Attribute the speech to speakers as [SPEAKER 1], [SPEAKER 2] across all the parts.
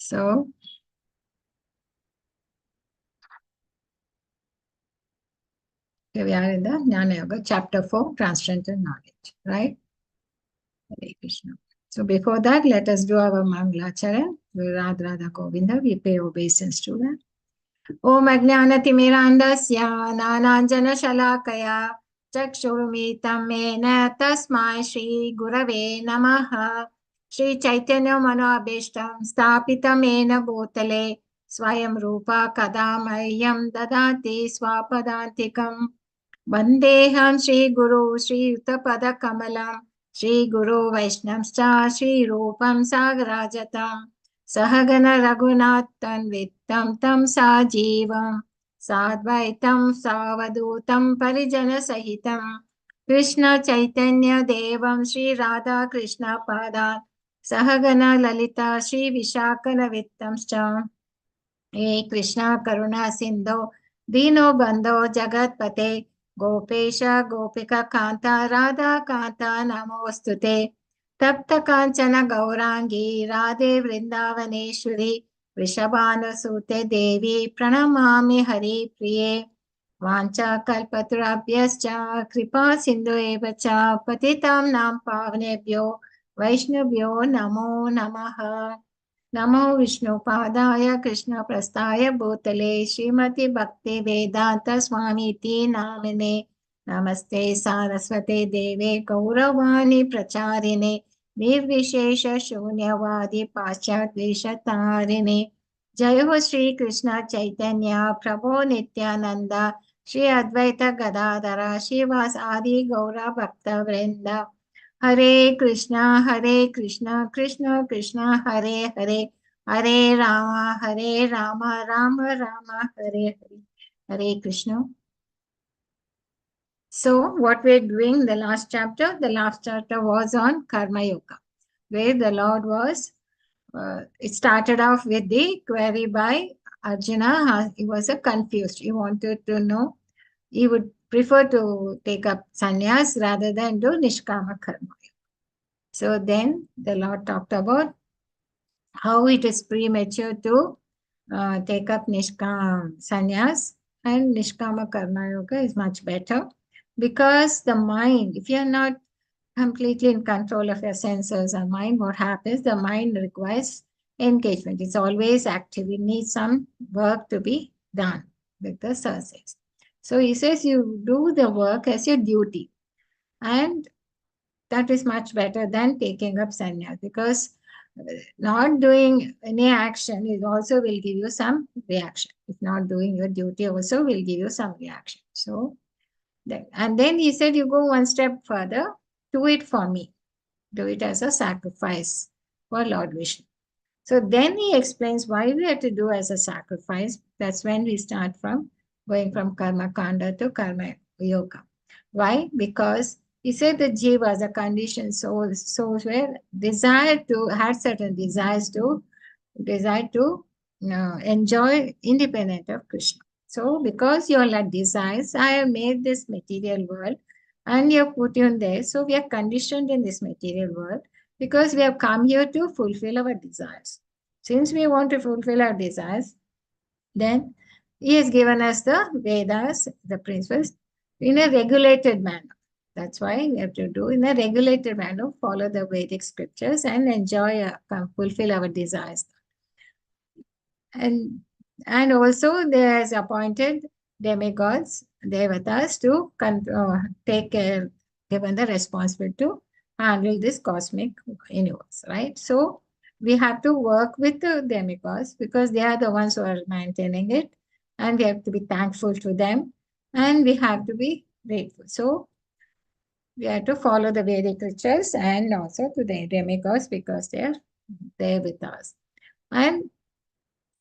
[SPEAKER 1] So, here we are in the Jnana Yoga, chapter 4, Transcendental Knowledge, right? Hare Krishna. So, before that, let us do our Mangalacharya. Radha Radha Govinda, we pay obeisance to that. Om Ajnanatimirandasya Nananjana Shalakaya Chakshurumritam Mena Tasmai Shri Gurave Namaha Shri Chaitanya Manobhishtam Stapitam Mena Bhutale Swayam Rupa Kadamayam Dadati Swapadantikam Vandeham Shri Guru Shri Yuttapada Kamalam Shri Guru Vaishnavscha Shri Rupam Sagarajatam Sahagana Raghunathan Vittam Tam Sajivam Sadvaitam Savadutam Parijana Sahitam Krishna Chaitanya Devam Shri Radha Krishna Padan Sahagana Lalita Shri Vishakana Vittamscha He Krishna Karuna Sindho Dino Bandho Jagatpate Gopesha Gopika Kanta Radha Kanta Namostute Tapta Kanchana Gaurangi Radhe Vrindavaneshwari Vrishabhanusute Devi Pranamami Hari Priye Vancha Kalpaturabhyascha Kripa Sindhu Evacha Patitam Nam Pavnebhyo Vaishnavyo Namo Namaha Namo Vishnu Padaya Krishna Prastaya Bhutale Srimati Bhakti Vedanta Swami Ti Namine Namaste Saraswate Deve Gauravani Pracharine Nirvishesha Shunyavadi Paschadveshatarine Jaya Ho Shri Krishna Chaitanya Prabhu Nityananda Shri Advaita Gadadhara Shivas Adi Gaura Bhakta Vrinda Hare Krishna, Krishna Krishna, Hare Hare, Hare Rama, Rama Rama, Hare Hare, Hare Krishna. So, what we're doing in the last chapter was on Karma Yoga, where the Lord was, it started off with the query by Arjuna. He was confused. He wanted to know, he would prefer to take up sannyas rather than do Nishkama Karma. So then the Lord talked about how it is premature to take up Nishkama sannyas, and Nishkama Karma Yoga is much better because the mind, if you are not completely in control of your senses or mind, what happens? The mind requires engagement. It's always active. It needs some work to be done with the senses. So he says you do the work as your duty, and that is much better than taking up sannyas, because not doing any action is also will give you some reaction. If not doing your duty also will give you some reaction. So, and then he said, you go one step further, do it for me. Do it as a sacrifice for Lord Vishnu. So then he explains why we have to do as a sacrifice. That's when we start from going from Karma Kanda to Karma Yoga. Why? Because he said the jiva, the conditioned souls were had certain desires to enjoy independent of Krishna. So because you all had desires, I have made this material world and you have put you in there. So we are conditioned in this material world because we have come here to fulfill our desires. Since we want to fulfill our desires, then he has given us the Vedas, the principles, in a regulated manner. That's why we have to do in a regulated manner, follow the Vedic scriptures and enjoy, fulfill our desires. And also there is appointed demigods, devatas, to take care, given the responsibility to handle this cosmic universe, right? So we have to work with the demigods because they are the ones who are maintaining it, and we have to be thankful to them, and we have to be grateful. So we have to follow the Vedic rituals and also to the demigods because they are there with us. And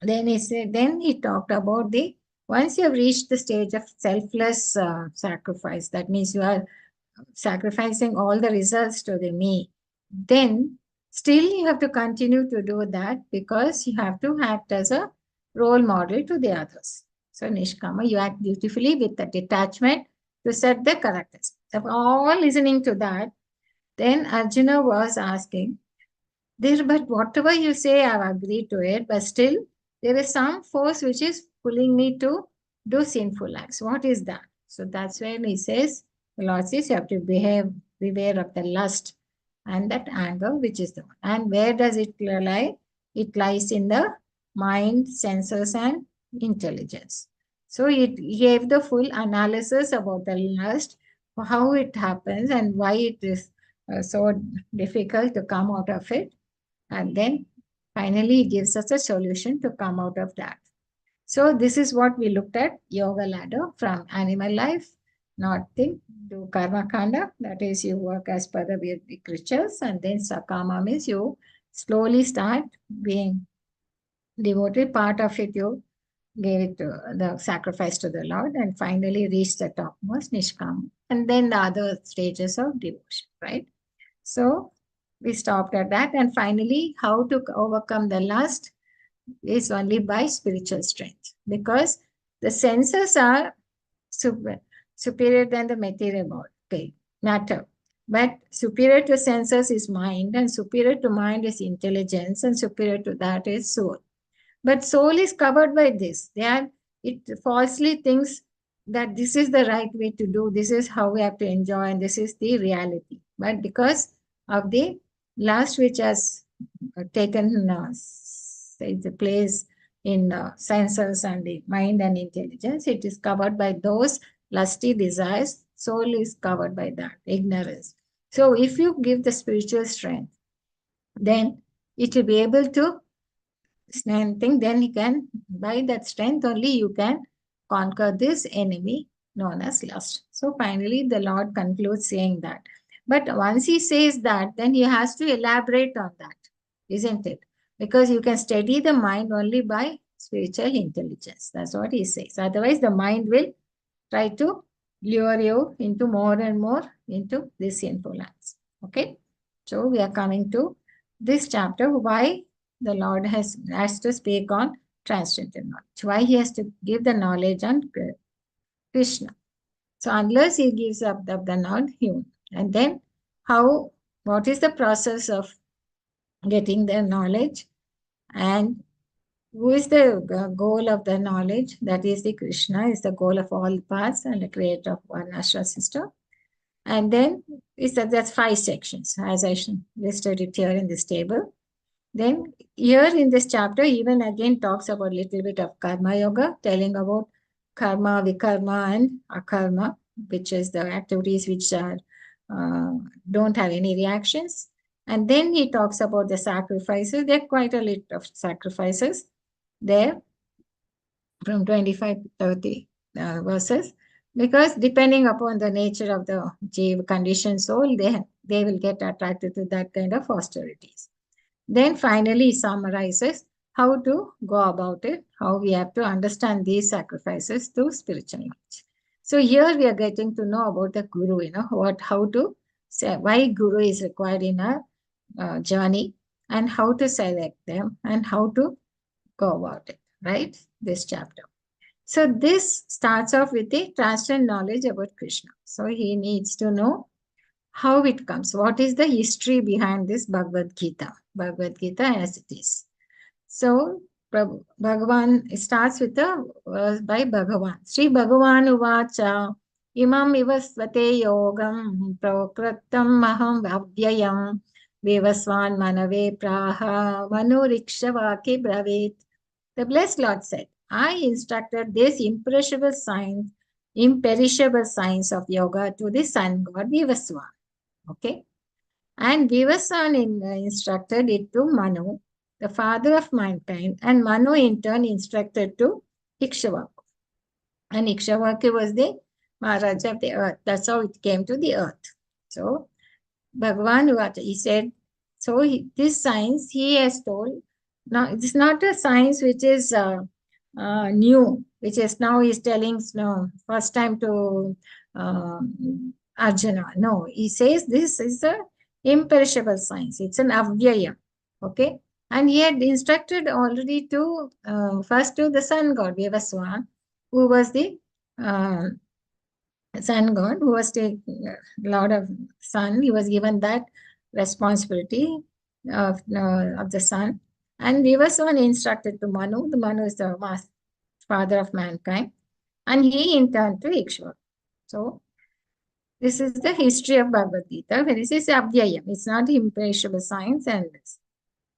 [SPEAKER 1] then he talked about once you have reached the stage of selfless sacrifice, that means you are sacrificing all the results to the me, then still you have to continue to do that because you have to act as a role model to the others. So Nishkama, you act beautifully with the detachment to set the correct. If all listening to that, then Arjuna was asking, There, but whatever you say, I've agreed to it, but still there is some force which is pulling me to do sinful acts. What is that? So that's when he says, the Lord says you have to beware of the lust and that anger, which is the one. And where does it lie? It lies in the mind, senses, and intelligence. So it gave the full analysis about the lust, how it happens, and why it is so difficult to come out of it. And then finally, it gives us a solution to come out of that. So this is what we looked at, yoga ladder from animal life, nothing to karma kanda, that is you work as per the Vedic rituals, and then sakama means you slowly start being devoted. Part of it you gave it to the sacrifice to the Lord, and finally reach the topmost nishkama, and then the other stages of devotion, right? So we stopped at that, and finally how to overcome the lust is only by spiritual strength, because the senses are superior than the material matter. But superior to senses is mind, and superior to mind is intelligence, and superior to that is soul. But soul is covered by this. It falsely thinks that this is the right way to do, this is how we have to enjoy, and this is the reality. But because of the lust which has taken the place in senses and the mind and intelligence, it is covered by those lusty desires. Soul is covered by that ignorance. So if you give the spiritual strength, then it will be able to thing, then you can, by that strength only, you can conquer this enemy known as lust. So finally, the Lord concludes saying that. But once he says that, then he has to elaborate on that, isn't it? Because you can steady the mind only by spiritual intelligence. That's what he says. Otherwise, the mind will try to lure you into more and more into this sinful acts. Okay. So we are coming to this chapter, why the Lord has to speak on transcendental knowledge. Why he has to give the knowledge on Krishna. So unless he gives up the knowledge, he won't. And then what is the process of getting the knowledge, and who is the goal of the knowledge? That is the Krishna, is the goal of all paths and the creator of one Ashra system. And then that's 5 sections, as I listed it here in this table. Then here in this chapter, even again talks about a little bit of karma yoga, telling about karma, vikarma, and akarma, which is the activities which are don't have any reactions. And then he talks about the sacrifices. There are quite a lot of sacrifices there, from 25 to 30 verses, because depending upon the nature of the jiva conditioned soul, they will get attracted to that kind of austerities. Then finally summarizes how to go about it, how we have to understand these sacrifices to spiritual knowledge. So here we are getting to know about the guru, how to say, why guru is required in a journey, and how to select them, and how to go about it, right? This chapter. So this starts off with the transcendent knowledge about Krishna. So he needs to know how it comes. What is the history behind this Bhagavad Gita? Bhagavad Gita as it is. So Bhagavan starts with the verse by Bhagavan. Sri Bhagavan Uvacha Imam Ivasvate Yogam Prakritam Maham Avyayam Vivasvan Manave Praha Manurikshava Bravit. The blessed Lord said, I instructed this imperishable science of yoga to the sun god Vivasvan. Okay. And Vivasvan instructed it to Manu, the father of mankind, and Manu in turn instructed to Ikshvaku. And Ikshvaku was the Maharaja of the earth. That's how it came to the earth. So Bhagavan, he said, so this science he has told, now it's not a science which is new, which is now he's telling first time to Arjuna. No, he says this is a imperishable science. It's an avyaya. Okay. And he had instructed already to first to the sun god, Vivaswan, who was the sun god, who was the Lord of Sun. He was given that responsibility of the sun. And Vivaswan instructed to Manu. The Manu is the father of mankind. And he in turn to Ikshva. So this is the history of Bhagavad Gita. This is Abhyayam. It's not imperishable science and this.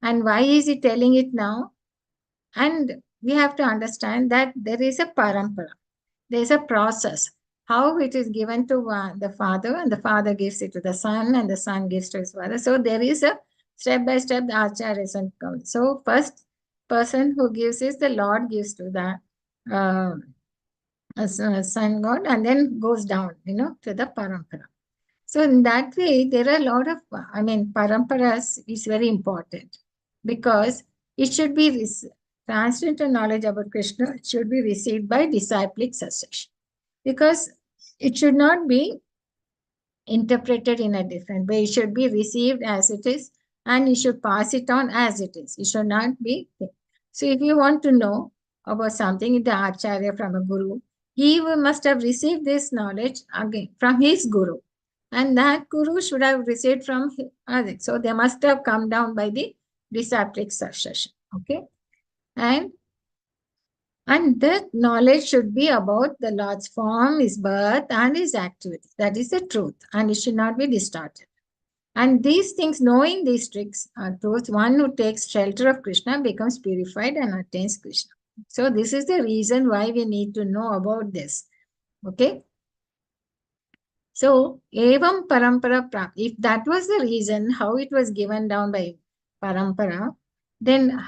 [SPEAKER 1] And why is he telling it now? And we have to understand that there is a parampara. There is a process. How it is given to the father, and the father gives it to the son, and the son gives to his father. So there is a step by step, the acharyas and comes. So first person who gives is the Lord gives to the sun god, and then goes down, to the parampara. So in that way, there are a lot of, paramparas is very important because it should be transcendental knowledge about Krishna. It should be received by disciplic succession because it should not be interpreted in a different way. It should be received as it is, and you should pass it on as it is. It should not be. So if you want to know about something, the acharya from a guru, he must have received this knowledge again from his guru. And that guru should have received from others. So they must have come down by the disciplic succession. Okay. And that knowledge should be about the Lord's form, his birth, and his activity. That is the truth. And it should not be distorted. And these things, knowing these tricks are truths, one who takes shelter of Krishna becomes purified and attains Krishna. So this is the reason why we need to know about this. Okay. So, evam parampara prap. If that was the reason how it was given down by parampara, then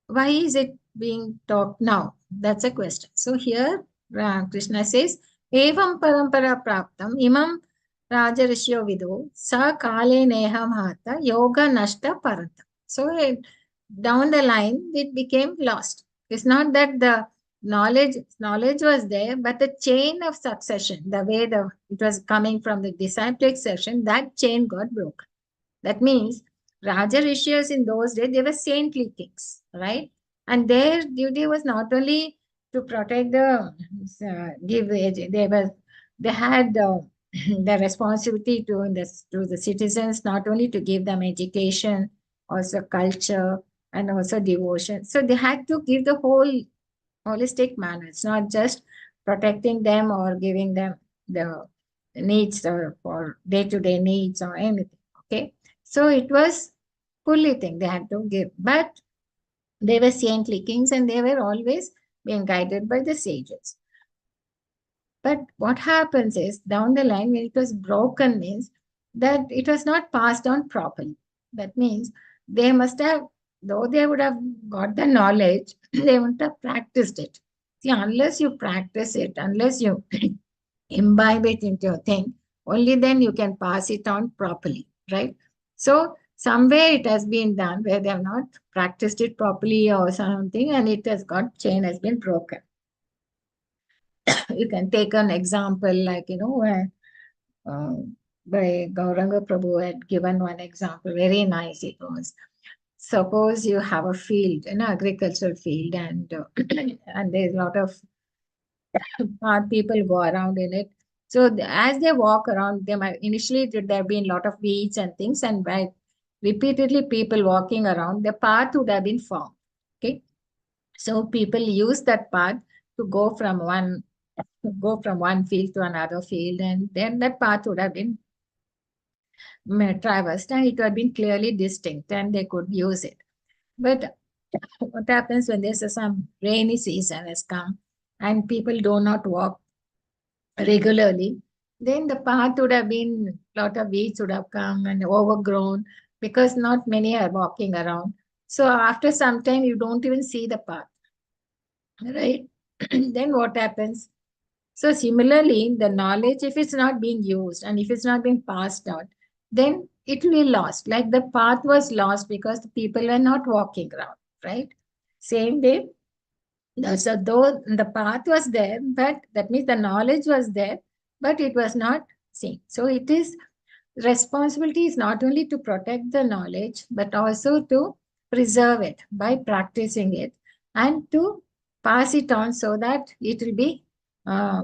[SPEAKER 1] why is it being taught now? That's a question. So here Krishna says, evam parampara praptam imam rajarishyo vido sa kale neham hata yoga nashta paranta. So down the line, it became lost. It's not that the knowledge was there, but the chain of succession, the way it was coming from the disciplic session, that chain got broken. That means Raja Rishis in those days, they were saintly kings, right? And their duty was not only to protect they had the responsibility to the citizens, not only to give them education, also culture, and also devotion. So they had to give the whole holistic manner. It's not just protecting them or giving them the needs for day-to-day needs or anything. Okay. So it was fully thing they had to give. But they were saintly kings and they were always being guided by the sages. But what happens is down the line when it was broken means that it was not passed on properly. That means they must have, though they would have got the knowledge, they wouldn't have practiced it. See, unless you practice it, unless you imbibe it into your thing, only then you can pass it on properly, right? So somewhere it has been done where they have not practiced it properly or something, and chain has been broken. You can take an example like, where by Gauranga Prabhu had given one example, very nice it was. Suppose you have a field, an agricultural field, and and there's a lot of people go around in it. So as they walk around, initially there have been a lot of weeds and things, and by repeatedly people walking around, the path would have been formed. Okay, so people use that path to go from one field to another field, and then that path would have been traversed, and it would have been clearly distinct, and they could use it. But what happens when there's some rainy season has come, and people do not walk regularly, then the path would have been, a lot of weeds would have come and overgrown because not many are walking around. So after some time, you don't even see the path, right? Then what happens? So similarly, the knowledge, if it's not being used and if it's not being passed out, then it will be lost. Like the path was lost because the people were not walking around, right? Same way. So though the path was there, but that means the knowledge was there, but it was not seen. So it is responsibility is not only to protect the knowledge, but also to preserve it by practicing it and to pass it on so that it will be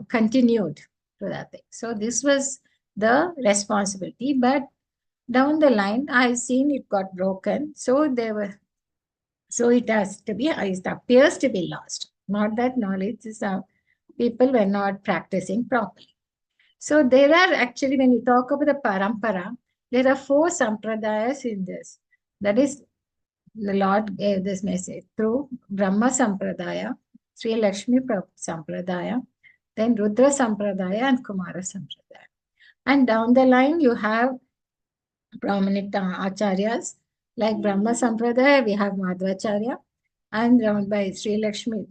[SPEAKER 1] continued to that thing. So this was the responsibility, but Down the line, I've seen it got broken. So it has to be, it appears to be lost. Not that knowledge is, people were not practicing properly. So there are actually, when you talk about the parampara, there are 4 sampradayas in this. That is, the Lord gave this message through Brahma Sampradaya, Sri Lakshmi Sampradaya, then Rudra Sampradaya and Kumara Sampradaya. And down the line, you have prominent acharyas like Brahma Sampradaya, we have Madhvacharya, and round by Sri Lakshmi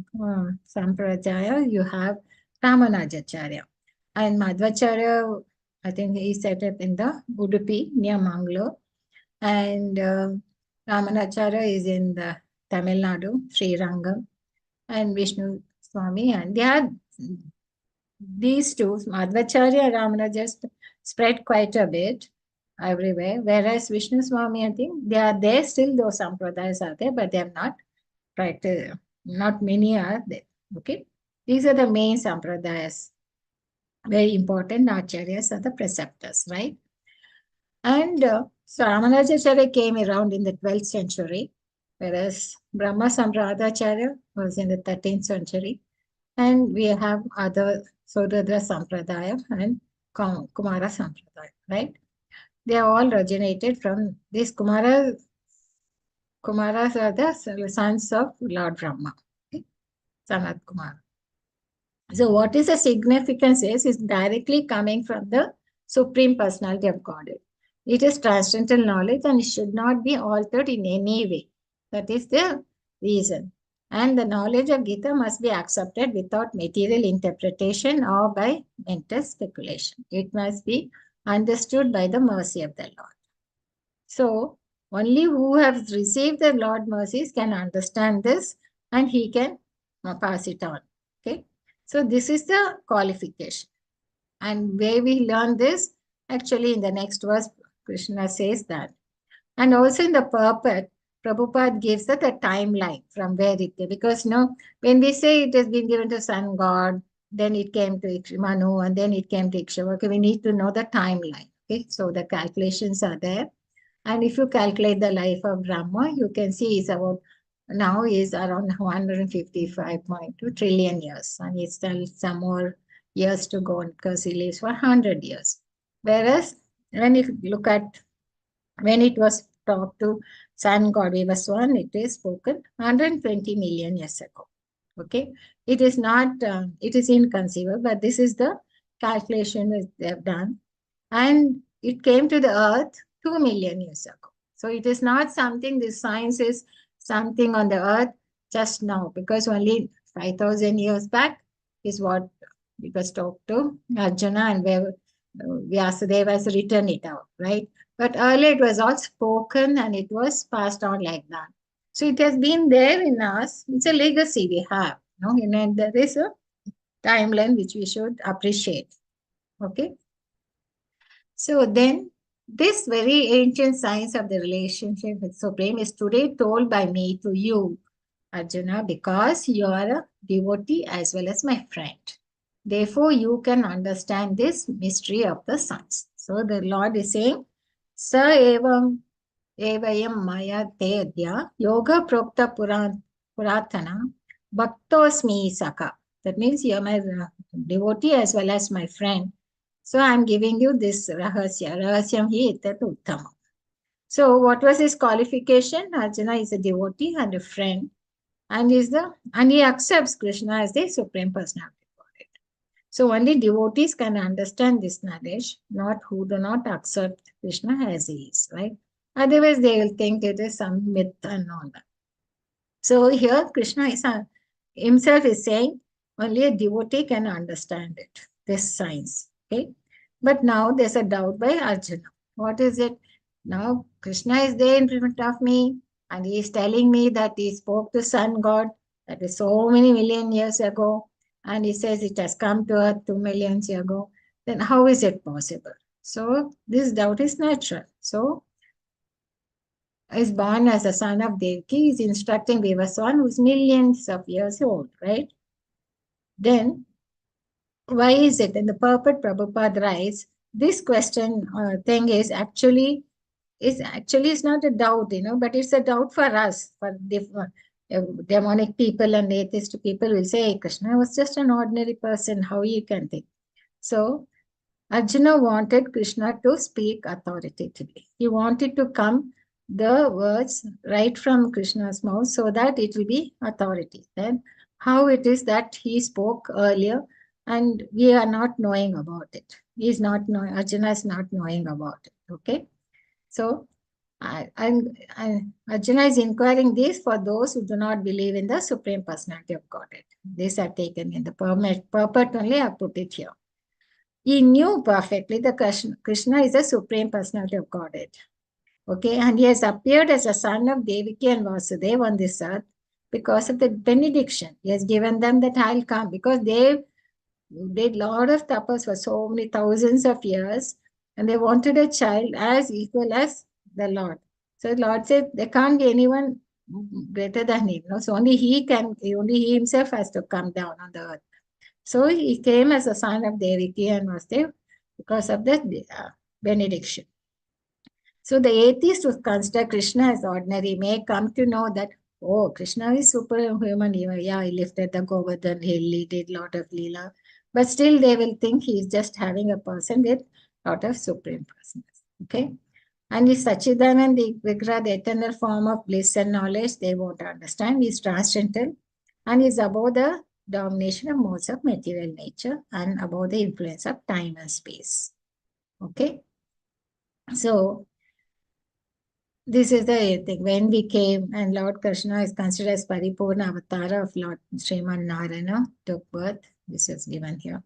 [SPEAKER 1] Sampradaya, you have Ramanujacharya. And Madhvacharya, I think he set up in the Udupi near Mangalore, and Ramanujacharya is in the Tamil Nadu, Sri Rangam, and Vishnu Swami, and they are these two, Madhvacharya and Ramana, just spread quite a bit everywhere. Whereas Vishnu Swami, I think they are there still, those sampradayas are there, but they have not practiced, not many are there. Okay. These are the main sampradayas. Very important acharyas are the preceptors, right? And so Ramanujacharya came around in the 12th century, whereas Brahma Sampradacharya was in the 13th century. And we have other Sudradra Sampradaya and Kumara Sampradaya, right? They are all originated from this Kumaras are the sons of Lord Brahma, okay? Sanat Kumara. So what is the significance is directly coming from the Supreme Personality of Godhead. It is transcendental knowledge and it should not be altered in any way. That is the reason. And the knowledge of Gita must be accepted without material interpretation or by mental speculation. It must be understood by the mercy of the Lord. So, only who has received the Lord mercies can understand this and he can pass it on. Okay. So, this is the qualification. And where we learn this, actually in the next verse, Krishna says that. And also in the purport, Prabhupada gives that a timeline from where it came. Because when we say it has been given to sun god, then it came to Manu, and then it came to Ikshvaka, we need to know the timeline. Okay, so the calculations are there. And if you calculate the life of Brahma, you can see it's about now is around 155.2 trillion years. And it's still some more years to go because he lives for 100 years. Whereas when you look at when it was talked to sun god Vivaswan, it is spoken 120 million years ago. Okay, it is not, it is inconceivable, but this is the calculation that they have done. And it came to the earth 2 million years ago. So it is not something, this science is something on the earth just now, because only 5,000 years back is what it was talked to Arjuna, and where Vyasadeva has written it out, right? But earlier it was all spoken and it was passed on like that. So it has been there in us. It's a legacy we have. And there is a timeline which we should appreciate. Okay. So then this very ancient science of the relationship with Supreme is today told by me to you, Arjuna, because you are a devotee as well as my friend. Therefore, you can understand this mystery of the sons. So the Lord is saying, Sa evam evayam maya te adya yoga prokta puratana bhaktosmi saka. That means you are my devotee as well as my friend. So I'm giving you this rahasya. Rahasyam hi itat uttama. So what was his qualification? Arjuna is a devotee and a friend, and he accepts Krishna as the Supreme Personality of Godhead. So only devotees can understand this knowledge, not who do not accept Krishna as he is, right? Otherwise, they will think it is some myth and all that. So here Krishna himself is saying only a devotee can understand it, this science. Okay. But now there's a doubt by Arjuna. What is it? Now Krishna is there in front of me and he is telling me that he spoke to sun god, that is so many million years ago, and he says it has come to earth 2 million years ago. Then how is it possible? So this doubt is natural. So is born as a son of Devaki, is instructing Vivaswan, who is millions of years old, right? Then, why is it? In the purport, Prabhupada writes, this question thing is actually is actually it's not a doubt, but it's a doubt for us, for demonic people and atheist people will say, hey, Krishna was just an ordinary person. How you can think? So Arjuna wanted Krishna to speak authoritatively. He wanted to come the words right from Krishna's mouth so that it will be authority. Then how it is that he spoke earlier and we are not knowing about it. He is not knowing, Arjuna is not knowing about it. Okay. So Arjuna is inquiring this for those who do not believe in the Supreme Personality of Godhead. These are taken in the purport only. I put it here. He knew perfectly that Krishna is the Supreme Personality of Godhead. Okay, and he has appeared as a son of Devaki and Vasudeva on this earth because of the benediction. He has given them that I'll come, because they did a lot of tapas for so many thousands of years, and they wanted a child as equal as the Lord. So the Lord said there can't be anyone greater than him. So only he himself has to come down on the earth. So he came as a son of Devaki and Vasudeva because of the benediction. So the atheist who consider Krishna as ordinary may come to know that, oh, Krishna is superhuman. Yeah, he lifted the Govardhan hill, he did a lot of Leela. But still they will think he is just having a person with a lot of supreme personality. Okay. And is Sachidanand, the Vigraha, the eternal form of bliss and knowledge, they won't understand. He is transcendental and is above the domination of modes of material nature and above the influence of time and space. Okay. So this is the thing. When we came, and Lord Krishna is considered as Paripurna Avatar of Lord Sriman Narayana, took birth. This is given here.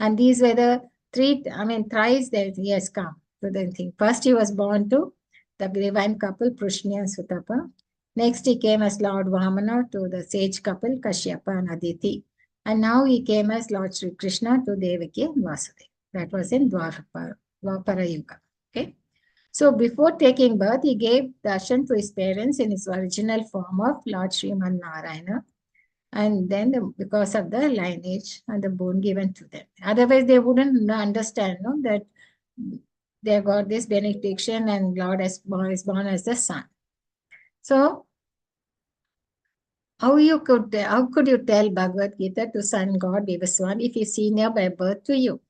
[SPEAKER 1] And these were the thrice that he has come to the thing. First, he was born to the divine couple, Prushni and Sutapa. Next, he came as Lord Vamana to the sage couple, Kashyapa and Aditi. And now he came as Lord Sri Krishna to Devaki and Vasudeva. That was in Dwapara Yuga. Okay. So before taking birth, he gave darshan to his parents in his original form of Lord Sriman Narayana. And then because of the lineage and the boon given to them. Otherwise, they wouldn't understand that they got this benediction and Lord is born as the son. So how could you tell Bhagavad Gita to son God Vivaswan if he is senior by birth to you?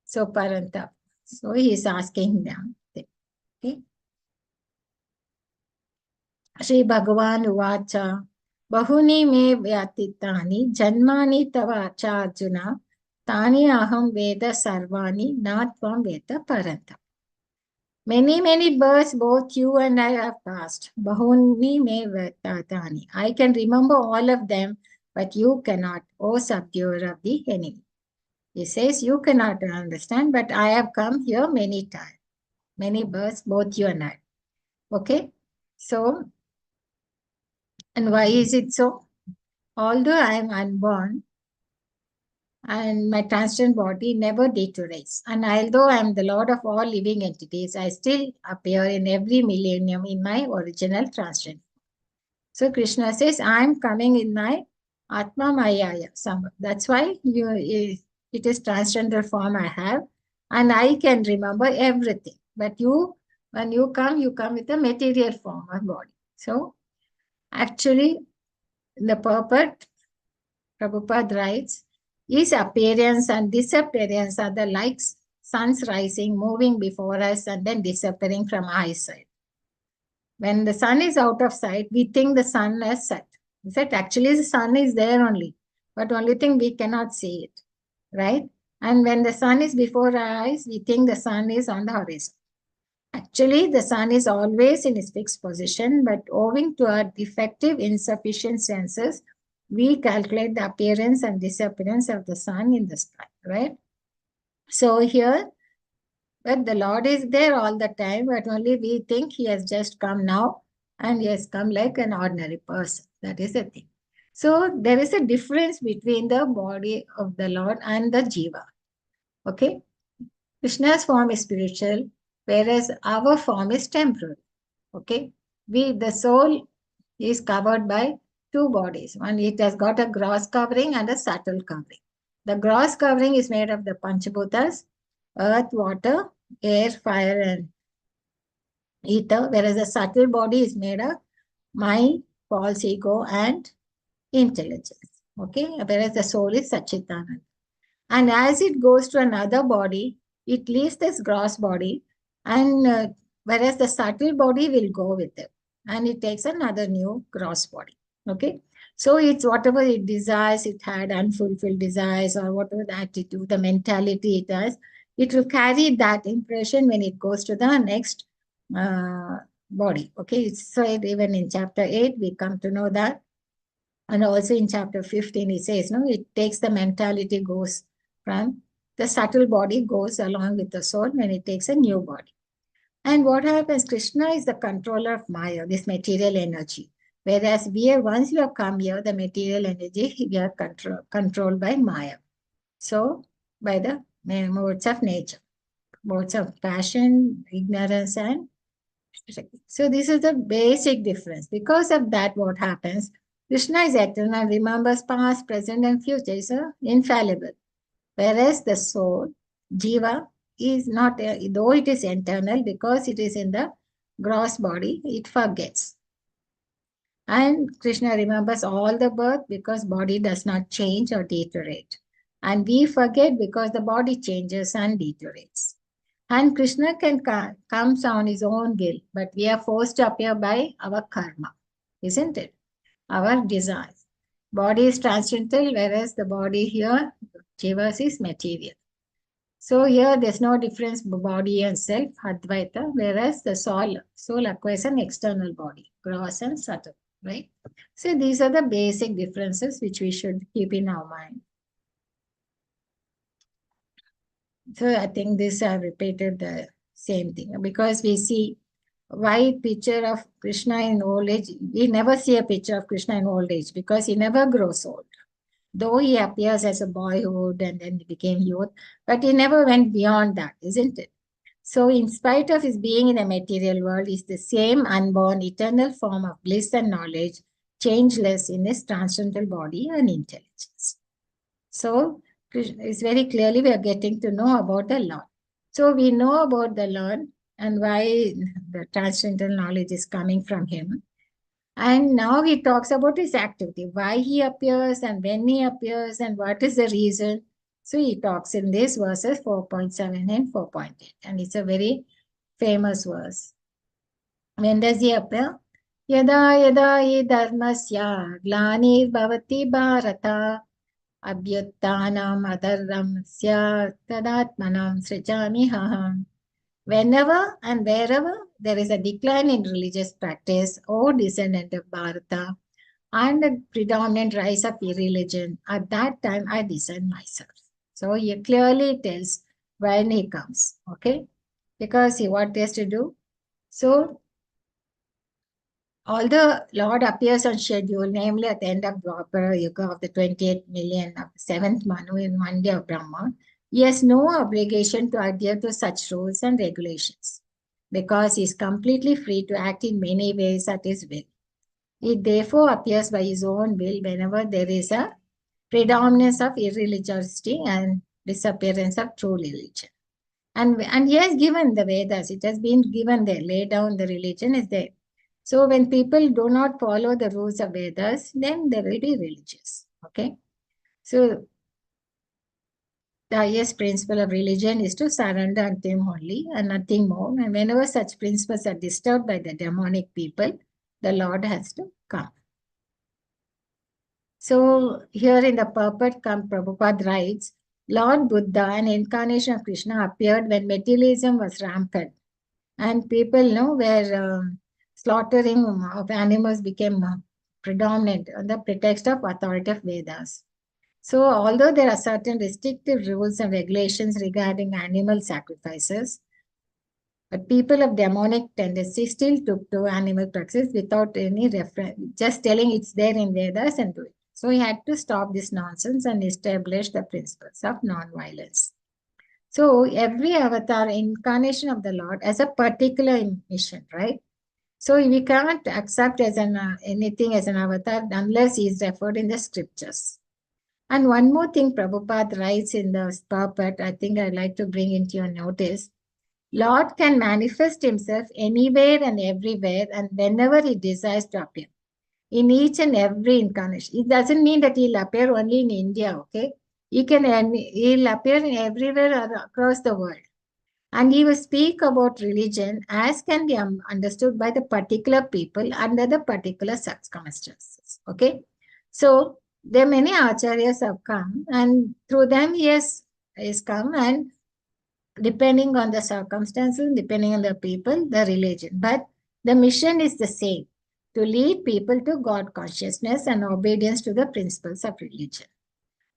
[SPEAKER 1] So Paranta. So he is asking them. Okay. Shri Bhagavan Uvacha Bahuni me vyatitani janmani tava acharjuna tani aham veda sarvani natvam veda paranta. Many births both you and I have passed. Bahuni me vyatitani. I can remember all of them, but you cannot, O subduer of the enemy. He says you cannot understand, but I have come here many times. Many births, both you and I. Okay? So, and why is it so? Although I am unborn and my transient body never deteriorates, and although I am the Lord of all living entities, I still appear in every millennium in my original transient. So Krishna says, I am coming in my Atma Mayaya. That's why it is transcendental form I have, and I can remember everything. But when you come with a material form of body. So actually, the purport, Prabhupada writes, his appearance and disappearance are the like suns rising, moving before us and then disappearing from our eyesight. When the sun is out of sight, we think the sun has set. In fact, actually the sun is there only, but only thing we cannot see it, right? And when the sun is before our eyes, we think the sun is on the horizon. Actually, the sun is always in its fixed position, but owing to our defective, insufficient senses, we calculate the appearance and disappearance of the sun in the sky, right? So here, but the Lord is there all the time, but only we think he has just come now and he has come like an ordinary person. That is the thing. So there is a difference between the body of the Lord and the Jiva. Okay? Krishna's form is spiritual, whereas our form is temporal. Okay? The soul is covered by two bodies. One, it has got a gross covering and a subtle covering. The gross covering is made of the Panchabhutas, earth, water, air, fire, and ether, whereas the subtle body is made of mind, false ego, and intelligence. Okay, whereas the soul is Satchitananda. And as it goes to another body, it leaves this gross body, and whereas the subtle body will go with it, and it takes another new gross body. Okay, so it's whatever it desires, it had unfulfilled desires, or whatever the attitude, the mentality it has, it will carry that impression when it goes to the next uh, body. Okay, it's said even in chapter 8, we come to know that. And also in chapter 15, it says, no, it takes the mentality, goes from the subtle body, goes along with the soul when it takes a new body. And what happens? Krishna is the controller of Maya, this material energy. Whereas we are, once we have come here, the material energy, we are controlled by Maya. So, by the modes of nature, modes of passion, ignorance, and so this is the basic difference. Because of that, what happens? Krishna is eternal, remembers past, present, and future, is infallible. Whereas the soul, Jiva, is not, though it is internal, because it is in the gross body, it forgets. And Krishna remembers all the birth because body does not change or deteriorate. And we forget because the body changes and deteriorates. And Krishna can comes on his own will, but we are forced to appear by our karma, isn't it? Our desires. Body is transcendental, whereas the body here, Jivas, is material. So here there's no difference body and self, Advaita, whereas the soul acquires an external body, gross and subtle, right? So these are the basic differences which we should keep in our mind. So I think this I repeated the same thing because we see white picture of Krishna in old age. We never see a picture of Krishna in old age because he never grows old. Though he appears as a boyhood and then he became youth, but he never went beyond that, isn't it? So in spite of his being in a material world, he's the same unborn, eternal form of bliss and knowledge, changeless in his transcendental body and intelligence. So it's very clearly we are getting to know about the Lord. So we know about the Lord and why the transcendental knowledge is coming from him. And now he talks about his activity, why he appears and when he appears and what is the reason. So he talks in this verses 4.7 and 4.8. And it's a very famous verse. When does he appear? Yada yada hi dharmasya glani bhavati bharata abhyuttanam adharramsya tadatmanam srijami haham. Whenever and wherever there is a decline in religious practice or descendant of Bharata and a predominant rise of irreligion, at that time I descend myself. So he clearly tells when he comes, okay? Because he what he has to do. So although Lord appears on schedule, namely at the end of Dwapara Yuga of the 28 million of the 7th Manu in one day of Brahma, he has no obligation to adhere to such rules and regulations because he is completely free to act in many ways at his will. He therefore appears by his own will whenever there is a predominance of irreligiosity and disappearance of true religion. And he has given the Vedas, it has been given there, laid down the religion is there. So when people do not follow the rules of Vedas, then they will be religious. Okay. So the highest principle of religion is to surrender unto him only and nothing more. And whenever such principles are disturbed by the demonic people, the Lord has to come. So here in the purport, Prabhupada writes, Lord Buddha, an incarnation of Krishna, appeared when materialism was rampant. And people were slaughtering of animals became predominant on the pretext of authoritative Vedas. So although there are certain restrictive rules and regulations regarding animal sacrifices, but people of demonic tendency still took to animal practice without any reference, just telling it's there in Vedas and do it. So he had to stop this nonsense and establish the principles of non-violence. So every avatar, incarnation of the Lord, has a particular mission, right? So we can't accept as anything as an avatar unless he is referred in the scriptures. And one more thing Prabhupada writes in the purport, I think I'd like to bring into your notice. Lord can manifest himself anywhere and everywhere and whenever he desires to appear. In each and every incarnation. It doesn't mean that he'll appear only in India, okay? He'll appear in everywhere across the world. And he will speak about religion as can be understood by the particular people under the particular circumstances. Okay. So there are many acharyas have come, and through them he has come, and depending on the circumstances, depending on the people, the religion. But the mission is the same, to lead people to God consciousness and obedience to the principles of religion.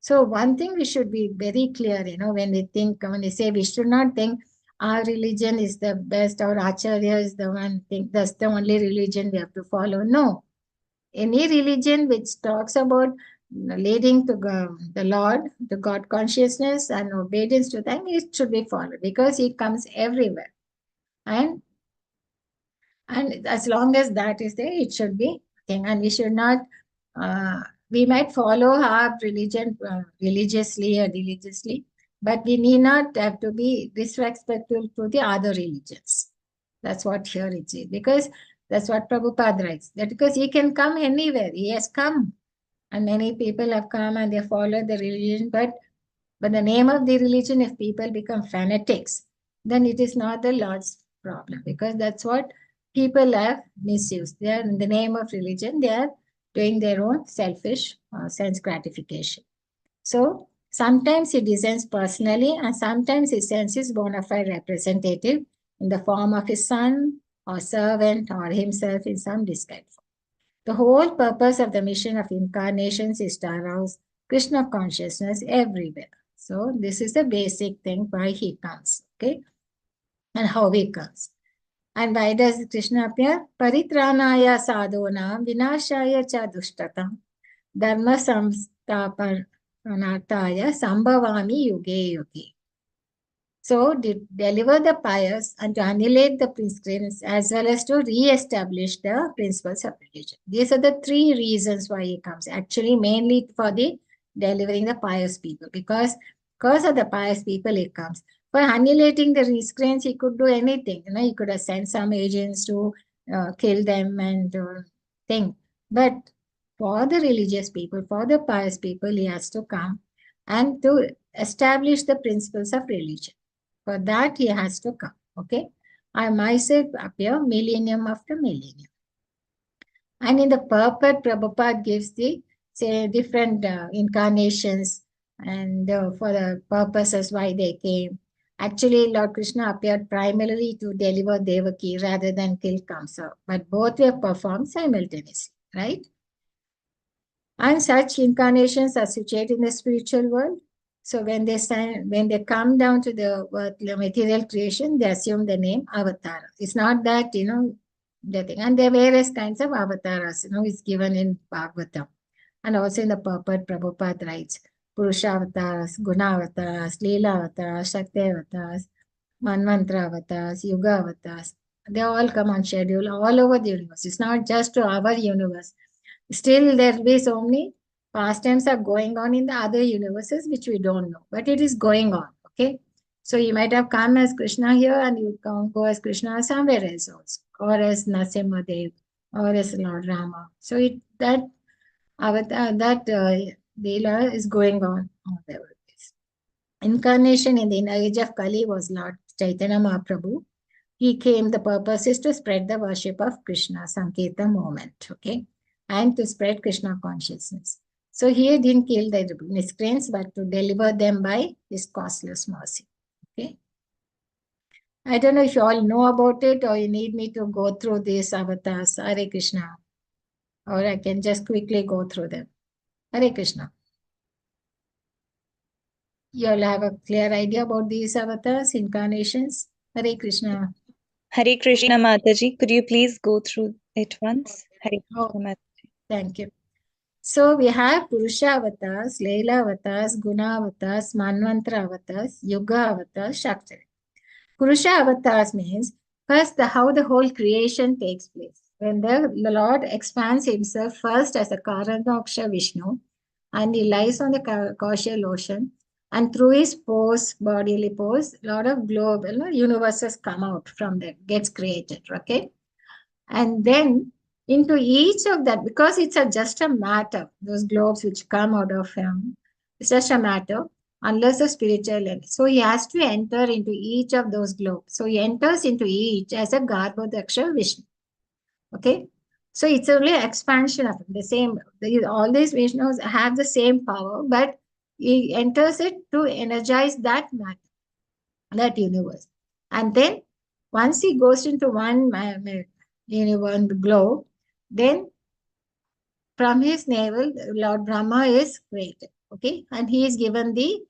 [SPEAKER 1] So one thing we should be very clear, when we say, we should not think our religion is the best, or Acharya is the one thing, that's the only religion we have to follow. No. Any religion which talks about leading to the Lord, to God consciousness and obedience to them, it should be followed because it comes everywhere. And as long as that is there, it should be thing. And we should not, we might follow our religion religiously, but we need not have to be disrespectful to the other religions. That's what here it is. Because that's what Prabhupada writes. That because he can come anywhere. He has come. And many people have come and they follow the religion. But the name of the religion, if people become fanatics, then it is not the Lord's problem. Because that's what people have misused. They are in the name of religion, they are doing their own selfish sense gratification. So sometimes he descends personally, and sometimes he sends his bona fide representative in the form of his son or servant or himself in some disguise. The whole purpose of the mission of incarnations is to arouse Krishna consciousness everywhere. So this is the basic thing why he comes, okay, and how he comes. And why does Krishna appear? Paritranaya sadhonam vinashaya cha dushtatam dharma samstapanataya sambhavami yuge yuge. So, deliver the pious and to annihilate the principles as well as to re-establish the principles of religion. These are the three reasons why he comes. Actually, mainly for the delivering the pious people, because of the pious people he comes. For annihilating the miscreants, he could do anything. He could have sent some agents to kill them and thing. But for the religious people, for the pious people, he has to come and to establish the principles of religion. For that, he has to come. Okay. I myself appear millennium after millennium. And in the purport, Prabhupada gives the different incarnations and for the purposes why they came. Actually, Lord Krishna appeared primarily to deliver Devaki rather than kill Kamsa, but both were performed simultaneously, right? And such incarnations are situated in the spiritual world. So when they come down to the material creation, they assume the name Avatar. It's not that, the thing. And there are various kinds of avatars, is given in Bhagavatam. And also in the purport, Prabhupada writes, Purusha avatars, Guna avatars, Leela avatars, Shakti avatars, Manmantra avatars, Yuga avatars. They all come on schedule all over the universe. It's not just to our universe. Still, there will be so many pastimes are going on in the other universes which we don't know, but it is going on. Okay, so you might have come as Krishna here, and you can go as Krishna somewhere else also, or as Narasimhadev, or as Lord Rama. So that Leela is going on there. Incarnation in the age of Kali was Lord Chaitanya Mahaprabhu. He came. The purpose is to spread the worship of Krishna, Sankirtan movement. Okay. And to spread Krishna consciousness. So he didn't kill the miscreants, but to deliver them by his costless mercy. Okay. I don't know if you all know about it, or you need me to go through these avatars. Hare Krishna. Or I can just quickly go through them. Hare Krishna. You all have a clear idea about these avatars, incarnations? Hare Krishna.
[SPEAKER 2] Hare Krishna, Mataji. Could you please go through it once? Hare Krishna, Mataji.
[SPEAKER 1] Thank you. So we have Purusha avatars, Leela avatars, Guna avatars, Manmantra avatars, Yuga avatars, Shakti. Purusha avatars means first how the whole creation takes place. When the Lord expands himself first as a Karanaksha Vishnu, and he lies on the causal ocean, And through his pores, bodily pores, a lot of globe, universes come out from that, gets created, okay? And then into each of that, because it's just a matter, those globes which come out of him, it's just a matter, unless the spiritual end. So he has to enter into each of those globes. So he enters into each as a Garbhodaksha Vishnu. Okay? So it's only expansion of the same. All these Vishnus have the same power, but he enters it to energize that matter, that universe. And then once he goes into one globe, then from his navel, Lord Brahma is created. Okay, and he is given the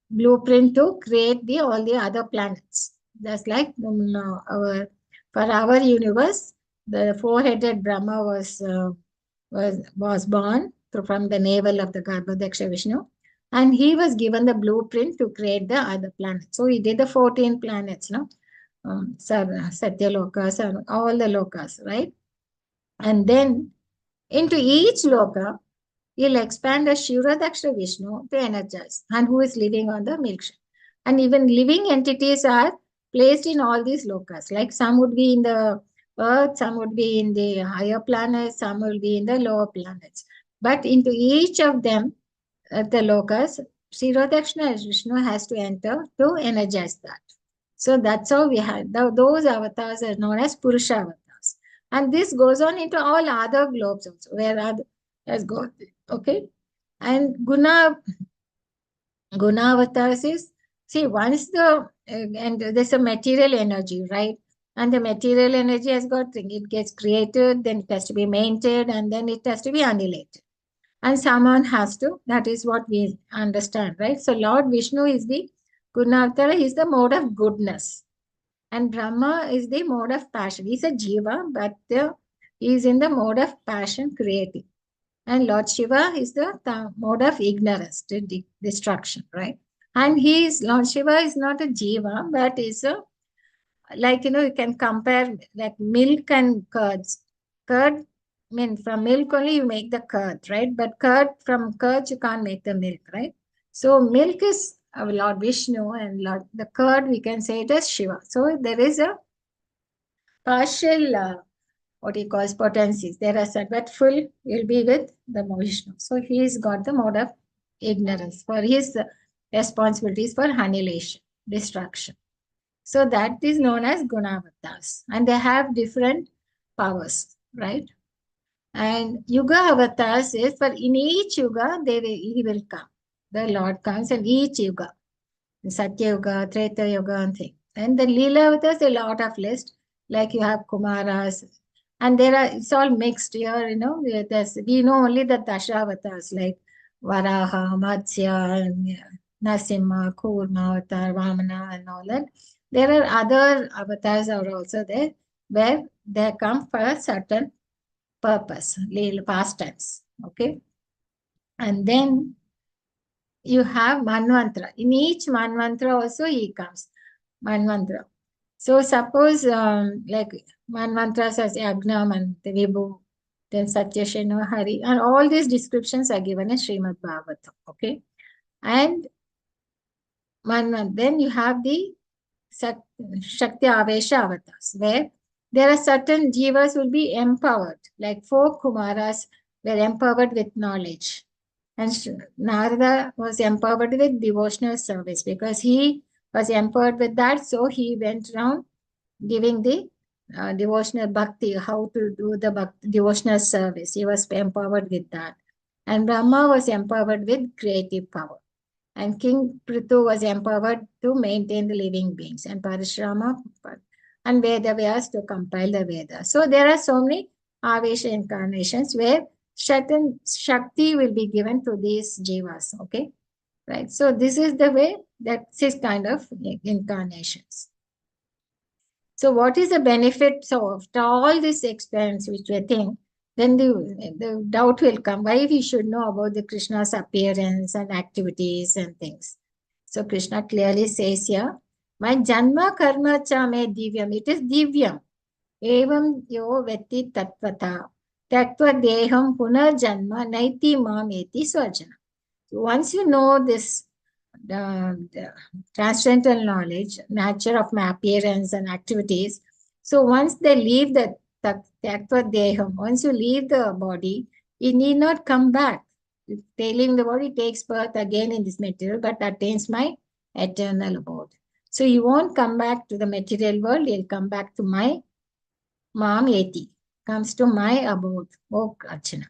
[SPEAKER 1] blueprint to create all the other planets. Just like for our universe, the four-headed Brahma was born from the navel of the Garbhodaksha Vishnu, and he was given the blueprint to create the other planets. So he did the 14 planets, no? Satya Lokas and all the Lokas, right? And then into each Loka, he'll expand a Shivadaksha Vishnu to energize, and who is living on the milkshake. And even living entities are placed in all these lokas. Like some would be in the earth, some would be in the higher planets, some will be in the lower planets. But into each of them, the lokas, Shirodakshana Vishnu has to enter to energize that. So that's how we had those avatars are known as Purusha avatars. And this goes on into all other globes also, where other has got, okay? And Guna avatars is, see, once and there's a material energy, right? And the material energy has got, it gets created, then it has to be maintained, and then it has to be annihilated. And someone has to, that is what we understand, right? So Lord Vishnu is the Gunavatara, he is the mode of goodness. And Brahma is the mode of passion. He's a jiva, but he is in the mode of passion, creating. And Lord Shiva is the mode of ignorance, destruction, right? And Lord Shiva is not a jiva, but is a, like, you can compare like milk and curds. Curd, I mean, from milk only you make the curd, right? But from curd you can't make the milk, right? So milk is Lord Vishnu, and the curd we can say it as Shiva. So there is a partial what he calls potencies. There are said, but full will be with the Vishnu. So he's got the mode of ignorance for his responsibilities for annihilation, destruction. So that is known as Gunavatars. And they have different powers, right? And Yuga avatars is for in each Yuga, he will come. The Lord comes in each Yuga. Satya Yuga, Treta Yuga, and things. And the Leela avatars, a lot of list. Like you have Kumaras. And it's all mixed here, we know only the Dasha avatars like Varaha, Matsya, and Nasimha, Kurma avatar, Vamana, and all that. There are other avatars are also there where they come for a certain purpose, past tense. Okay. And then you have Manvantra. In each Manvantra also he comes. Manvantra. So suppose like Manvantras as Yagnam and Vibhu, then Satyasheno, Hari, and all these descriptions are given in Srimad Bhagavatam. Okay. And then you have the Shakti Avesha avatars, where there are certain jivas will be empowered, like 4 Kumaras were empowered with knowledge. And Narada was empowered with devotional service because he was empowered with that. So he went around giving the devotional bhakti, how to do the devotional service. He was empowered with that. And Brahma was empowered with creative power. And King Prithu was empowered to maintain the living beings. And Parashrama and Veda Vyas to compile the Vedas. So there are so many Avesha incarnations where certain Shakti will be given to these jivas. Okay. Right. So this is the way that this kind of incarnations. So what is the benefit? So after all this experience, which we think, then the doubt will come, why we should know about the Krishna's appearance and activities and things. So Krishna clearly says here, my janma karma cha me divyam, it is divyam. Evam yo vetti tattvata, tattva deham punar janma naiti mam eti swajana. once you know this, the transcendental knowledge, nature of my appearance and activities, so once they leave the tattva deham, once you leave the body, you need not come back. Leaving the body takes birth again in this material, but attains my eternal abode. So you won't come back to the material world, you'll come back to my Mam Eti, comes to my abode, O Archana.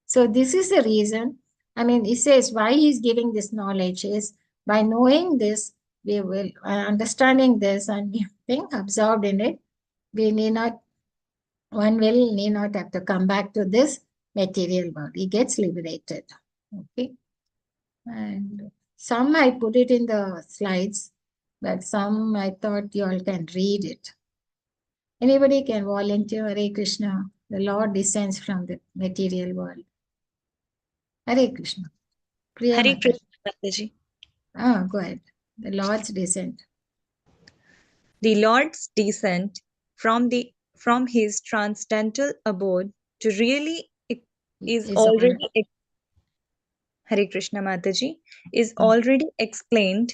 [SPEAKER 1] So this is the reason. I mean, he says why he's giving this knowledge is by knowing this, we will understanding this and being absorbed in it, we need not, one will need not have to come back to this material world. He gets liberated. Okay. And some I put it in the slides, but some I thought you all can read it. Anybody can volunteer. Hare Krishna. The Lord descends from the material world. Hare Krishna. Priya
[SPEAKER 2] Hare
[SPEAKER 1] Mata.
[SPEAKER 2] Krishna, Mataji.
[SPEAKER 1] Go ahead. The Lord's descent.
[SPEAKER 2] The Lord's descent from his transcendental abode to really is already Hare Krishna Mataji is already explained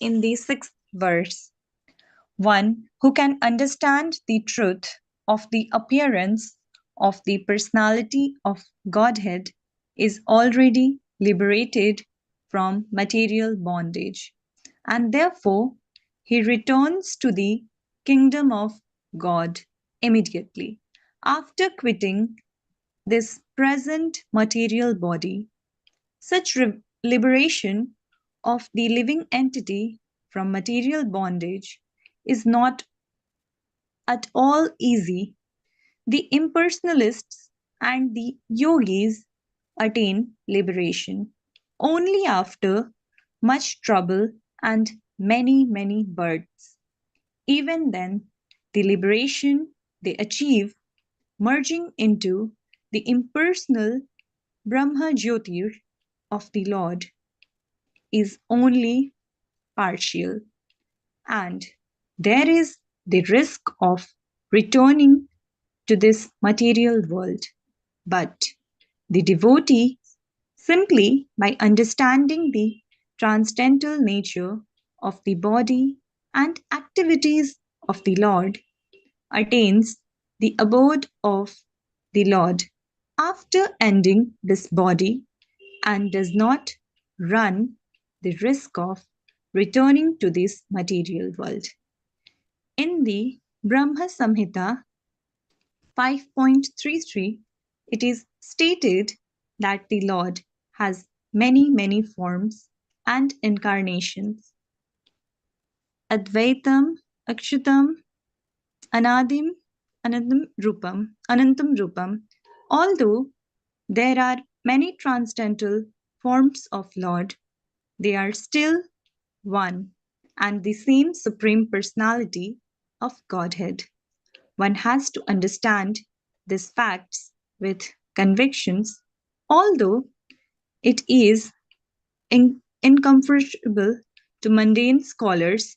[SPEAKER 2] in the 6th verse. One who can understand the truth of the appearance of the personality of Godhead is already liberated from material bondage, and therefore he returns to the kingdom of God immediately after quitting this present material body. Such liberation of the living entity from material bondage is not at all easy. The impersonalists and the yogis attain liberation only after much trouble and many births. Even then, the liberation they achieve, merging into the impersonal Brahma Jyotir of the Lord, is only partial, and there is the risk of returning to this material world. But the devotee, simply by understanding the transcendental nature of the body and activities of the Lord, attains the abode of the Lord after ending this body and does not run the risk of returning to this material world. In the Brahma Samhita 5.33, it is stated that the Lord has many forms and incarnations. Advaitam, Akshutam, Anadim, Anantam Rupam. Although there are many transcendental forms of Lord, they are still one and the same Supreme Personality of Godhead. One has to understand these facts with convictions, although it is incomfortable to mundane scholars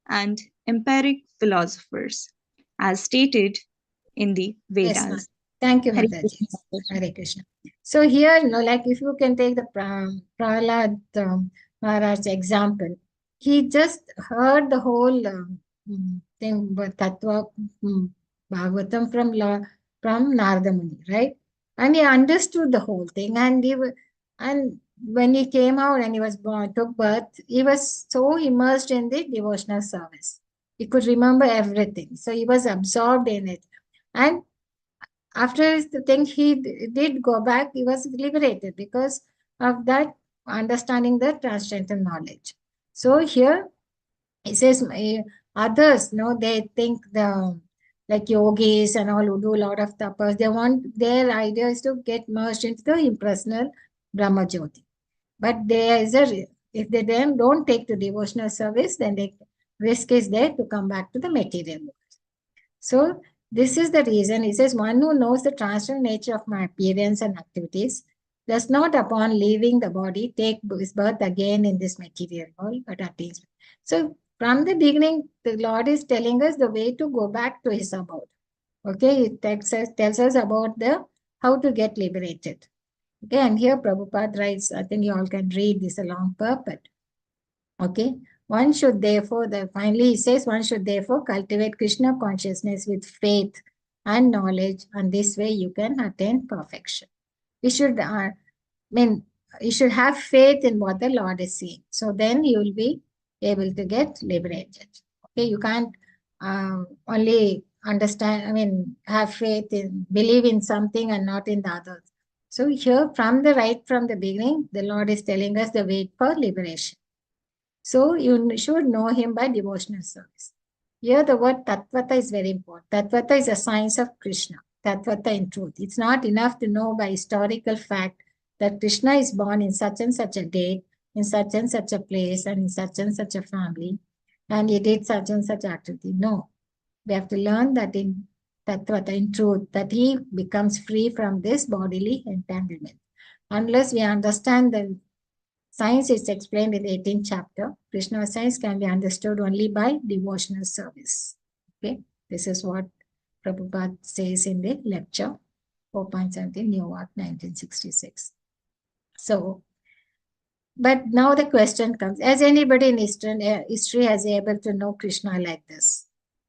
[SPEAKER 2] and empiric philosophers, as stated in the Vedas.
[SPEAKER 1] Yes, thank you, Mataji. Hare Krishna. So here, like if you can take the Prahlad Maharaj example, he just heard the whole thing, Tattva Bhagavatam from Narada Muni, right? And he understood the whole thing, and when he came out and he was born, took birth, he was so immersed in the devotional service. He could remember everything. So he was absorbed in it. And after the thing he did go back, he was liberated because of that understanding the transcendental knowledge. So here it says others, they think like yogis and all who do a lot of tapas, they want, their idea is to get merged into the impersonal Brahma Jyoti. But there is if they then don't take to devotional service, then the risk is there to come back to the material world. So this is the reason. He says, one who knows the transcendental nature of my appearance and activities does not, upon leaving the body, take his birth again in this material world, but attains. So from the beginning, the Lord is telling us the way to go back to his abode. Okay, it tells us about how to get liberated. Okay, and here Prabhupada writes, I think you all can read this along purport. Okay, one should therefore, finally he says, one should therefore cultivate Krishna consciousness with faith and knowledge, and this way you can attain perfection. We should, you should have faith in what the Lord is saying. So then you will be able to get liberated. Okay, you can't only understand, have faith in, believe in something and not in the others. So here, from the beginning, the Lord is telling us the way for liberation. So you should know him by devotional service. Here the word Tattvata is very important. Tattvata is a science of Krishna. Tattvata in truth. It's not enough to know by historical fact that Krishna is born in such and such a date, in such and such a place, and in such and such a family, and he did such and such activity. No. We have to learn that in Tattvata, in truth, that he becomes free from this bodily entanglement. Unless we understand the science is explained in the 18th chapter. Krishna science can be understood only by devotional service. Okay, this is what Prabhupada says in the lecture 4.17 Newark 1966. So, but now the question comes: as anybody in history has able to know Krishna like this?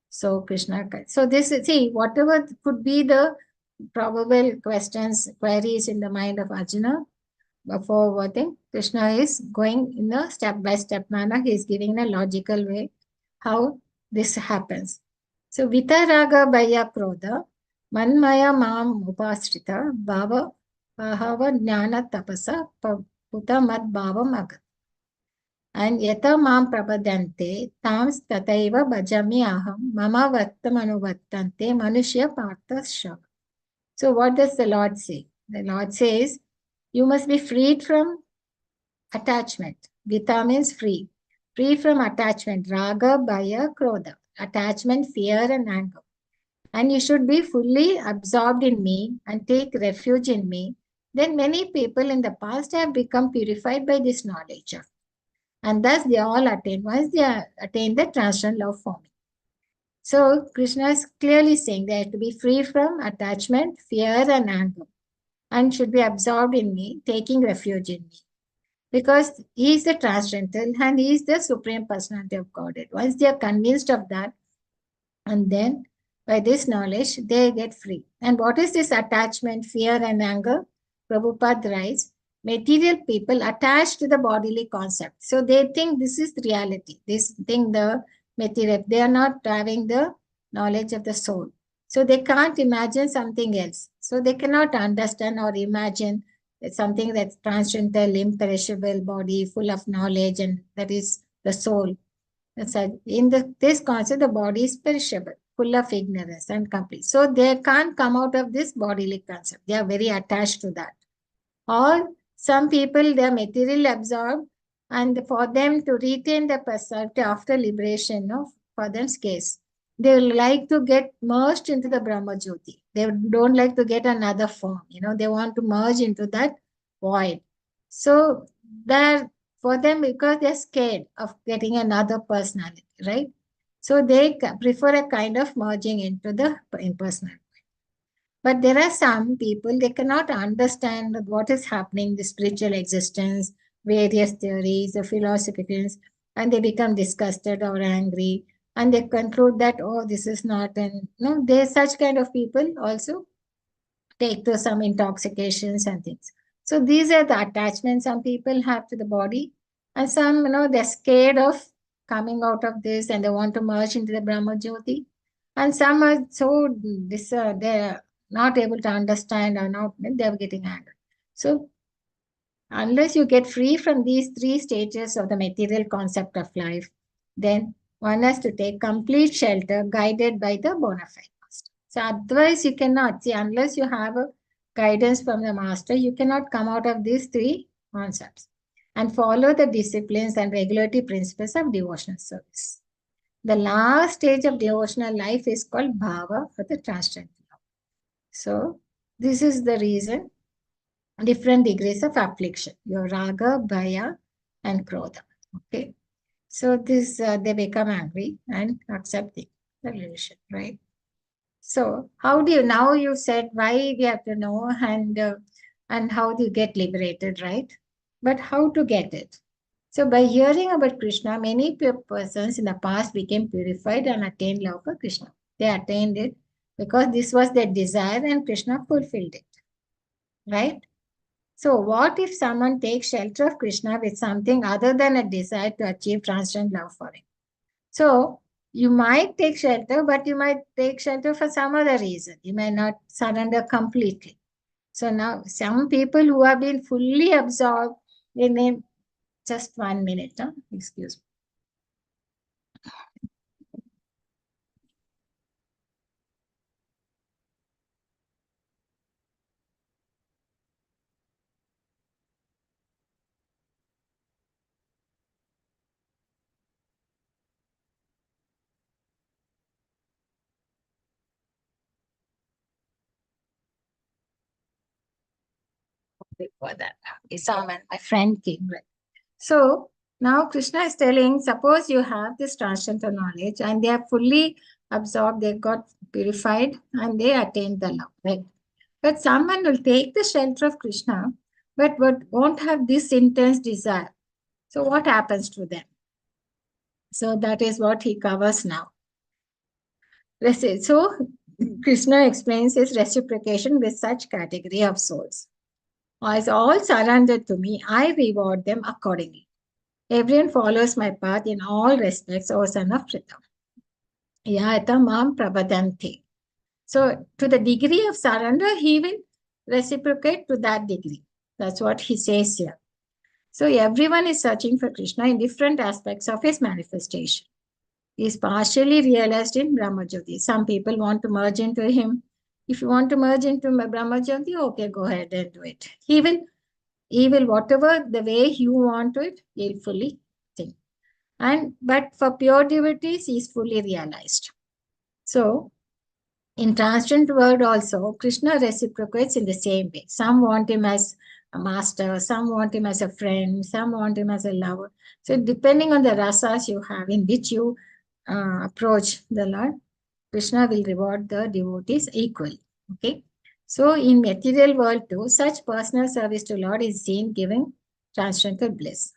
[SPEAKER 1] So Krishna, so this see whatever could be the probable questions, queries in the mind of Arjuna. For what thing, Krishna is going in a step-by-step manner. He is giving a logical way how this happens. So, Vitaraga Bhaya Krodha, Manmaya Mam Upasrita, Bhava Bhava Jnana Tapasa, Puta Mad Bhavam Agat. And Yata Mam Prabhadante, Tams Tataiva Bhajami Aham, Mama Vattamanuvattante, Manushya Partha Shava. So, what does the Lord say? The Lord says, you must be freed from attachment. Vita means free. Free from attachment. Raga, Bhaya, Krodha. Attachment, fear, and anger. And you should be fully absorbed in me and take refuge in me. Then many people in the past have become purified by this knowledge. And thus they all attain. Once they attain the transcendental love for me. So Krishna is clearly saying they have to be free from attachment, fear, and anger. And should be absorbed in me, taking refuge in me. Because he is the transcendental and he is the supreme personality of Godhead. Once they are convinced of that, and then by this knowledge, they get free. And what is this attachment, fear, and anger? Prabhupada writes, material people attached to the bodily concept. So they think this is reality. This thing, the material, they are not having the knowledge of the soul. So they can't imagine something else. So they cannot understand or imagine something that's transcendental, imperishable body, full of knowledge, and that is the soul. In this concept, the body is perishable, full of ignorance and complete. So they can't come out of this bodily concept. They are very attached to that. Or some people, they are materially absorbed, and for them to retain the personality after liberation, for them's case, they like to get merged into the Brahma Jyoti. They don't like to get another form. They want to merge into that void. So they're for them, because they're scared of getting another personality, right? So they prefer a kind of merging into the impersonal. But there are some people, they cannot understand what is happening, the spiritual existence, various theories, the philosophies, and they become disgusted or angry, and they conclude that, oh, this is not, and no, there's such kind of people also take to some intoxications and things. So these are the attachments some people have to the body, and some, they're scared of coming out of this and they want to merge into the Brahma Jyoti. And some are so they're not able to understand or not, they're getting angry. So unless you get free from these three stages of the material concept of life, then one has to take complete shelter guided by the bona fide master. So otherwise you cannot, see, unless you have a guidance from the master, you cannot come out of these three concepts and follow the disciplines and regulatory principles of devotional service. The last stage of devotional life is called bhava, for the transcendental love. So this is the reason different degrees of affliction, your raga, bhaya, and krodha. Okay. So this they become angry and accepting the relation, right? So how do you, now you said why we have to know, and and how you get liberated, right? But how to get it? So by hearing about Krishna, many persons in the past became purified and attained love for Krishna. They attained it because this was their desire and Krishna fulfilled it, right? So what if someone takes shelter of Krishna with something other than a desire to achieve transcendent love for him? So you might take shelter, but you might take shelter for some other reason. You may not surrender completely. So now some people who have been fully absorbed in him, just 1 minute, huh? Excuse me. Before that, Isam and my friend came, right? So now Krishna is telling, suppose you have this transcendental knowledge and they are fully absorbed, they got purified and they attained the love, right? But someone will take the shelter of Krishna, but won't have this intense desire. So what happens to them? So that is what he covers now. Let's say, so Krishna explains his reciprocation with such category of souls. As all surrendered to me, I reward them accordingly. Everyone follows my path in all respects, O son of Pritha. Yata mam prabhadanti. So to the degree of surrender, he will reciprocate to that degree. That's what he says here. So everyone is searching for Krishna in different aspects of his manifestation. He is partially realized in Brahmajyoti. Some people want to merge into him. If you want to merge into Brahmajyoti, okay, go ahead and do it. He will whatever the way you want it, he'll fully think. But for pure devotees, he is fully realized. So in transcendent world also, Krishna reciprocates in the same way. Some want him as a master, some want him as a friend, some want him as a lover. So depending on the rasas you have in which you approach the Lord, Krishna will reward the devotees equally. Okay. So in material world too, such personal service to Lord is seen giving transcendental bliss.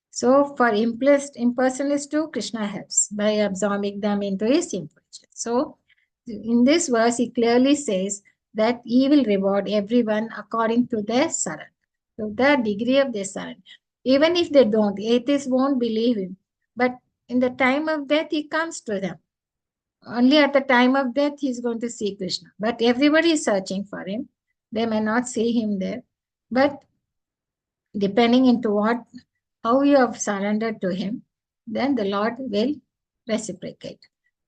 [SPEAKER 1] So for impersonalists too, Krishna helps by absorbing them into his influence. So in this verse, he clearly says that he will reward everyone according to their surrender, to the degree of their surrender. Even if they don't, atheists won't believe him. But in the time of death, he comes to them. Only at the time of death, he's going to see Krishna. But everybody is searching for him. They may not see him there. But depending into how you have surrendered to him, then the Lord will reciprocate.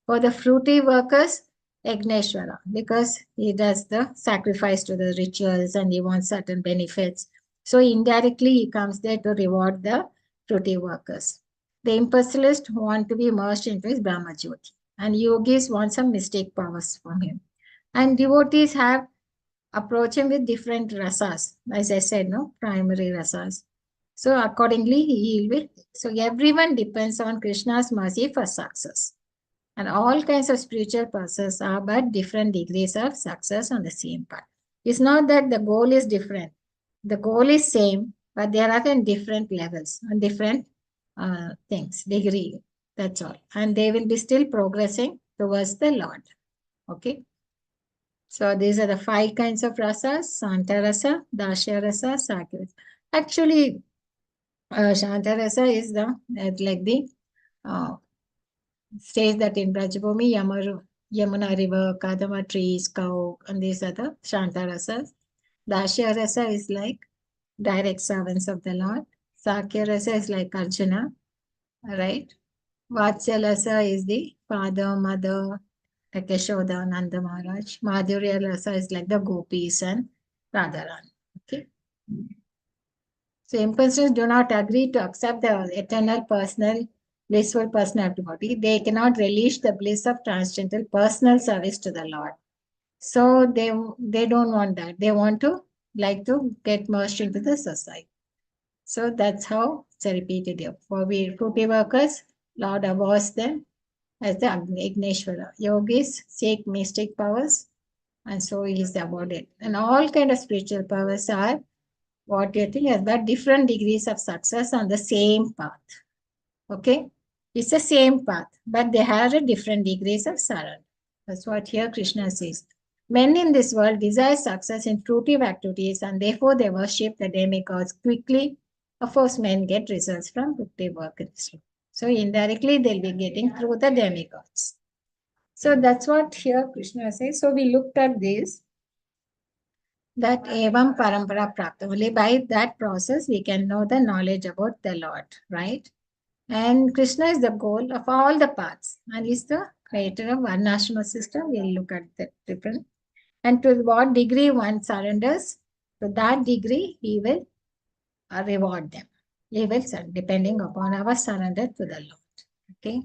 [SPEAKER 1] For the fruity workers, Yagneshwara, because he does the sacrifice to the rituals and he wants certain benefits. So indirectly, he comes there to reward the fruity workers. The impersonalists want to be immersed into his Brahmajyoti, and yogis want some mystic powers from him. And devotees have approach him with different rasas, as I said, no primary rasas. So accordingly, he will. So everyone depends on Krishna's mercy for success. And all kinds of spiritual processes are but different degrees of success on the same path. It's not that the goal is different. The goal is same, but there are then different levels and different things, degree. That's all. And they will be still progressing towards the Lord. Okay. So these are the 5 kinds of rasas: Santa rasa, Dasya rasa, Sakya. Actually, Shanta rasa is like the says that in Brajabhumi, Yamuna river, Kadama trees, cow, and these are the Shanta rasas. Dasya rasa is like direct servants of the Lord. Sakya rasa is like Arjuna, right? Vatsya rasa is the father, mother, like Yashoda, Nanda Maharaj. Madhurya rasa is like the gopis and Radharani. Okay. So impersonalists do not agree to accept the eternal personal, blissful personal body. They cannot relish the bliss of transcendental personal service to the Lord. So they don't want that. They want to like to get merged into the society. So that's how it's repeated here. For we fruity workers, Lord abhors them as the Igneshwara. Yogis seek mystic powers And so is about it. And all kind of spiritual powers are what you think is but different degrees of success on the same path. Okay? It's the same path, but they have a different degrees of surrender. That's what here Krishna says. Men in this world desire success in fruitive activities and therefore they worship the demigods quickly. Of course, men get results from fruitive work in this world. So indirectly, they'll be getting through the demigods. So that's what here Krishna says. So we looked at this, that evam parampara prapta. Only by that process we can know the knowledge about the Lord, right? And Krishna is the goal of all the paths and is the creator of Varnashrama system. We'll look at the different. And to what degree one surrenders, to that degree he will reward them. He will, depending upon our surrender to the Lord. Okay.